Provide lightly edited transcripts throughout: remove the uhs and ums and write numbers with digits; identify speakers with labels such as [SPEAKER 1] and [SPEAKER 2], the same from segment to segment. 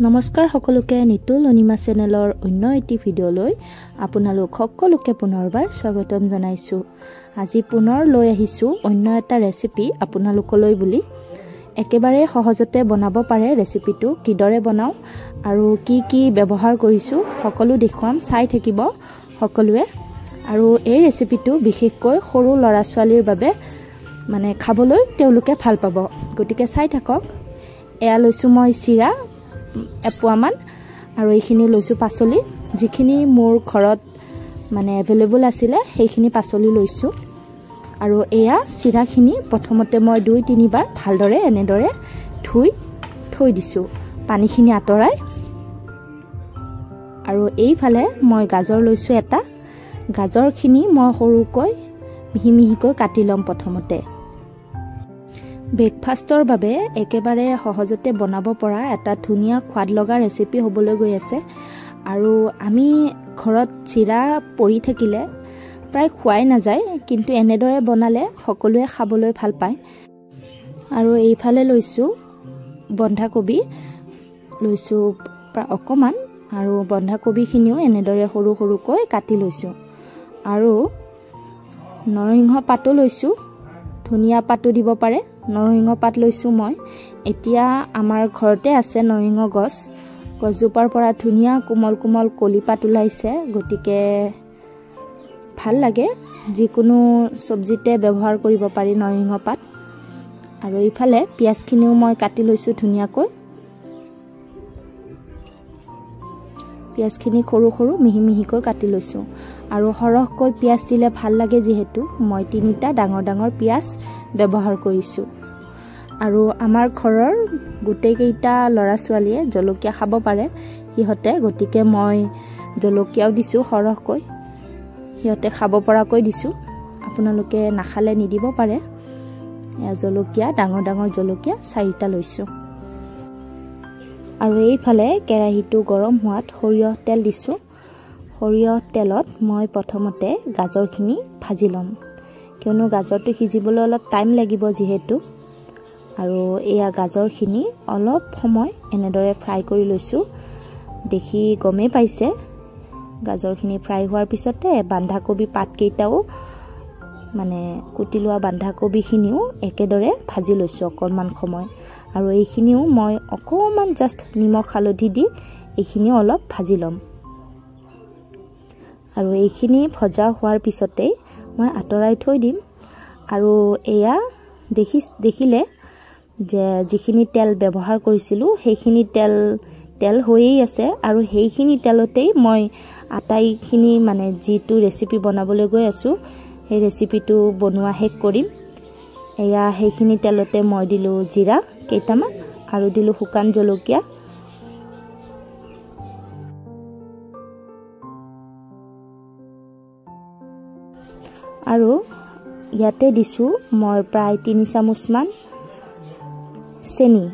[SPEAKER 1] নমস্কাৰ সকলোকে নিতুল অনিমা চেনেলৰ অন্য এটি ভিডিঅ'লৈ আপোনালোক সকলোকে পুনৰবাৰ স্বাগতম জনাইছোঁ। আজি পুনৰ লৈ আহিছোঁ অন্য এটা ৰেচিপি আপোনালোকলৈ বুলি। একেবাৰে সহজতে বনাব পাৰে ৰেচিপিটো কিদৰে বনাওঁ আৰু কি কি ব্যৱহাৰ কৰিছোঁ সকলো দেখুৱাম, চাই থাকিব সকলোৱে। আৰু এই ৰেচিপিটো বিশেষকৈ সৰু ল'ৰা ছোৱালীৰ বাবে মানে খাবলৈ তেওঁলোকে ভাল পাব, গতিকে চাই থাকক। এয়া লৈছোঁ মই চিৰা এপোৱামান আৰু এইখিনি লৈছোঁ পাচলি, যিখিনি মোৰ ঘৰত মানে এভেইলেবল আছিলে সেইখিনি পাচলি লৈছোঁ। আৰু এয়া চিৰাখিনি প্ৰথমতে মই 2-3 বাৰ ভালদৰে এনেদৰে ধুই থৈ দিছোঁ পানীখিনি আঁতৰাই। আৰু এইফালে মই গাজৰ লৈছোঁ এটা। গাজৰখিনি মই সৰুকৈ মিহি মিহিকৈ কাটি ল'ম প্ৰথমতে। ব্ৰেকফাষ্টৰ বাবে একেবাৰে সহজতে বনাব পৰা এটা ধুনীয়া সোৱাদ লগা ৰেচিপি হ'বলৈ গৈ আছে। আৰু আমি ঘৰত চিৰা পৰি থাকিলে প্ৰায় খোৱাই নাযায়, কিন্তু এনেদৰে বনালে সকলোৱে খাবলৈ ভাল পায়। আৰু এইফালে লৈছোঁ বন্ধাকবি, লৈছোঁ অকণমান, আৰু বন্ধাকবিখিনিও এনেদৰে সৰু সৰুকৈ কাটি লৈছোঁ। আৰু নৰসিংহ পাতো লৈছোঁ, ধনিয়া পাতো দিব পাৰে। নৰসিংহ পাত লৈছোঁ মই। এতিয়া আমাৰ ঘৰতে আছে নৰসিংহ গছজোপাৰ পৰা ধুনীয়া কোমল কোমল কলি পাত ওলাইছে, গতিকে ভাল লাগে। যিকোনো চব্জিতে ব্যৱহাৰ কৰিব পাৰি নৰসিংহ পাত। আৰু ইফালে পিঁয়াজখিনিও মই কাটি লৈছোঁ ধুনীয়াকৈ। পিঁয়াজখিনি সৰু সৰু মিহি মিহিকৈ কাটি লৈছোঁ। আৰু সৰহকৈ পিঁয়াজ দিলে ভাল লাগে, যিহেতু মই 3টা ডাঙৰ ডাঙৰ পিঁয়াজ ব্যৱহাৰ কৰিছোঁ। আৰু আমাৰ ঘৰৰ গোটেইকেইটা ল'ৰা ছোৱালীয়ে জলকীয়া খাব পাৰে সিহঁতে, গতিকে মই জলকীয়াও দিছোঁ সৰহকৈ, সিহঁতে খাব পৰাকৈ দিছোঁ। আপোনালোকে নাখালে নিদিব পাৰে। জলকীয়া ডাঙৰ ডাঙৰ জলকীয়া 4টা লৈছোঁ। আৰু এইফালে কেৰাহীটো গৰম হোৱাত সৰিয়হ তেল দিছোঁ। সৰিয়হ তেলত মই প্ৰথমতে গাজৰখিনি ভাজি ল'ম, কিয়নো গাজৰটো সিজিবলৈ অলপ টাইম লাগিব যিহেতু। আৰু এয়া গাজৰখিনি অলপ সময় এনেদৰে ফ্ৰাই কৰি লৈছোঁ। দেখি গমেই পাইছে গাজৰখিনি ফ্ৰাই হোৱাৰ পিছতে বন্ধাকবি পাতকেইটাও মানে কুটি লোৱা বন্ধাকবিখিনিও একেদৰে ভাজি লৈছোঁ অকণমান সময়। আৰু এইখিনিও মই অকণমান জাষ্ট নিমখ হালধি দি এইখিনিও অলপ ভাজি ল'ম। আৰু এইখিনি ভজা হোৱাৰ পিছতেই মই আঁতৰাই থৈ দিম। আৰু এয়া দেখিলে যে যিখিনি তেল ব্যৱহাৰ কৰিছিলোঁ সেইখিনি তেল হৈয়েই আছে। আৰু সেইখিনি তেলতেই মই আটাইখিনি মানে যিটো ৰেচিপি বনাবলৈ গৈ আছোঁ সেই ৰেচিপিটো বনোৱা শেষ কৰিম। এয়া সেইখিনি তেলতে মই দিলোঁ জিৰা কেইটামান আৰু দিলোঁ শুকান জলকীয়া। আৰু ইয়াতে দিছোঁ মই প্ৰায় 3 চামুচমান চেনি।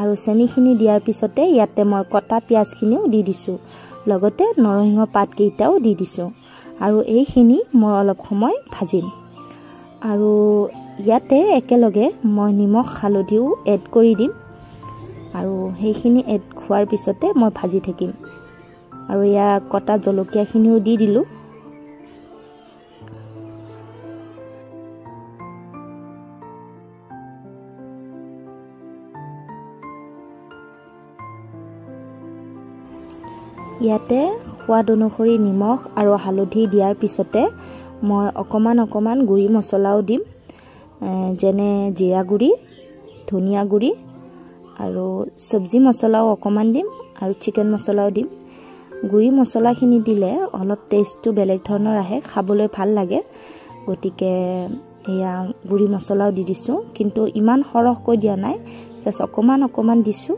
[SPEAKER 1] আৰু চেনিখিনি দিয়াৰ পিছতে ইয়াতে মই কটা পিঁয়াজখিনিও দি দিছোঁ, লগতে নৰসিংহ পাতকেইটাও দি দিছোঁ। আৰু এইখিনি মই অলপ সময় ভাজিম। আৰু ইয়াতে একেলগে মই নিমখ হালধিও এড কৰি দিম। আৰু সেইখিনি এড হোৱাৰ পিছতে মই ভাজি থাকিম। আৰু এয়া কটা জলকীয়াখিনিও দি দিলোঁ। ইয়াতে সোৱাদ অনুসৰি নিমখ আৰু হালধি দিয়াৰ পিছতে মই অকণমান গুড়ি মছলাও দিম, যেনে জিৰা গুড়ি, ধনিয়া গুড়ি, আৰু চব্জি মছলাও অকণমান দিম, আৰু চিকেন মছলাও দিম। গুড়ি মছলাখিনি দিলে অলপ টেষ্টটো বেলেগ ধৰণৰ আহে, খাবলৈ ভাল লাগে, গতিকে এয়া গুড়ি মছলাও দি দিছোঁ। কিন্তু ইমান সৰহকৈ দিয়া নাই, জাষ্ট অকণমান দিছোঁ।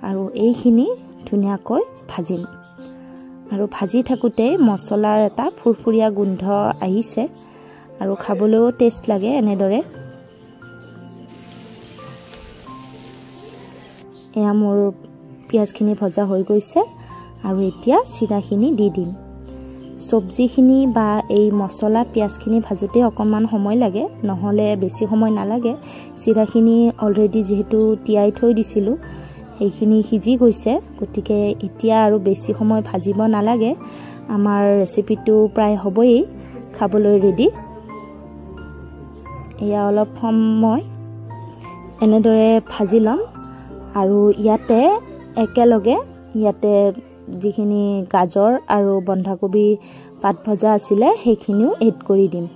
[SPEAKER 1] আৰু এইখিনি ধুনীয়াকৈ ভাজিম। আৰু ভাজি থাকোঁতে মছলাৰ এটা ফুৰফুৰীয়া গোন্ধ আহিছে, আৰু খাবলৈও টেষ্ট লাগে এনেদৰে। এয়া মোৰ পিঁয়াজখিনি ভজা হৈ গৈছে। আৰু এতিয়া চিৰাখিনি দি দিম। চব্জিখিনি বা এই মছলা পিঁয়াজখিনি ভাজোঁতে অকণমান সময় লাগে, নহ'লে বেছি সময় নালাগে। চিৰাখিনি অলৰেডি যিহেতু তিয়াই থৈ দিছিলোঁ, সেইখিনি সিজি গৈছে গতিকে এতিয়া আৰু বেছি সময় ভাজিব নালাগে আমাৰ ৰেচিপিটো প্ৰায় হ'বই খাবলৈ ৰেডি এয়া অলপ সময় এনেদৰে ভাজি লম আৰু ইয়াতে একেলগে ইয়াতে যিখিনি গাজৰ আৰু বন্ধাকবি পাত ভজা আছিলে সেইখিনিও এড কৰি দিম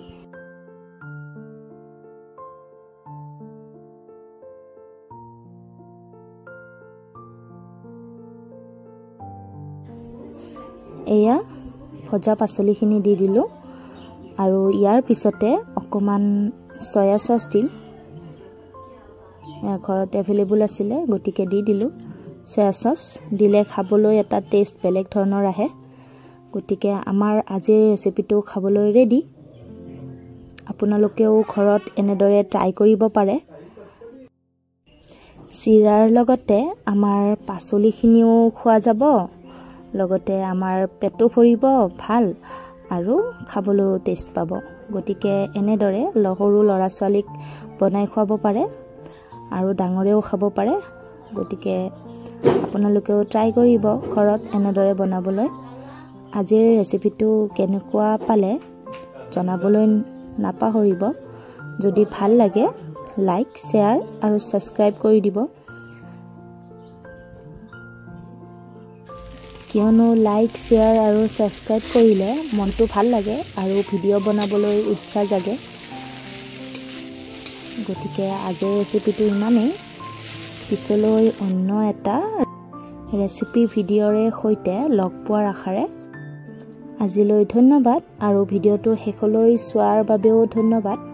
[SPEAKER 1] এয়া ভজা পাচলিখিনি দি দিলোঁ আৰু ইয়াৰ পিছতে অকমান সয়া সস দিম ঘৰত এভেইলেবল আছিলে গতিকে দি দিলোঁ সয়া সস দিলে খাবলৈ এটা টেষ্ট বেলেগ ধৰণৰ আহে গতিকে আমাৰ আজিৰ ৰেচিপিটো খাবলৈ ৰেডি আপোনালোকেও ঘৰত এনেদৰে ট্ৰাই কৰিব পাৰে চিৰাৰ লগতে আমাৰ পাচলিখিনিও খোৱা যাব লগতে আমাৰ পেটো ভৰিব ভাল আৰু খাবলৈ টেষ্ট পাব গতিকে এনেদৰে সৰু ল'ৰা ছোৱালীক বনাই খুৱাব পাৰে আৰু ডাঙৰেও খাব পাৰে গতিকে আপোনালোকেও ট্ৰাই কৰিব ঘৰত এনেদৰে বনাবলৈ আজিৰ ৰেচিপিটো কেনেকুৱা পালে জনাবলৈ নাপাহৰিব যদি ভাল লাগে লাইক শ্বেয়াৰ আৰু সাবস্ক্ৰাইব কৰি দিব কিয়নো লাইক শ্বেয়াৰ আৰু সাবস্ক্ৰাইব কৰিলে মনটো ভাল লাগে আৰু ভিডিঅ' বনাবলৈ উৎসাহ জাগে গতিকে আজিৰ ৰেচিপিটো ইমানেই পিছলৈ অন্য এটা ৰেচিপি ভিডিঅ'ৰে সৈতে লগ পোৱাৰ আশাৰে আজিলৈ ধন্যবাদ আৰু ভিডিঅ'টো শেষলৈ চোৱাৰ বাবেও ধন্যবাদ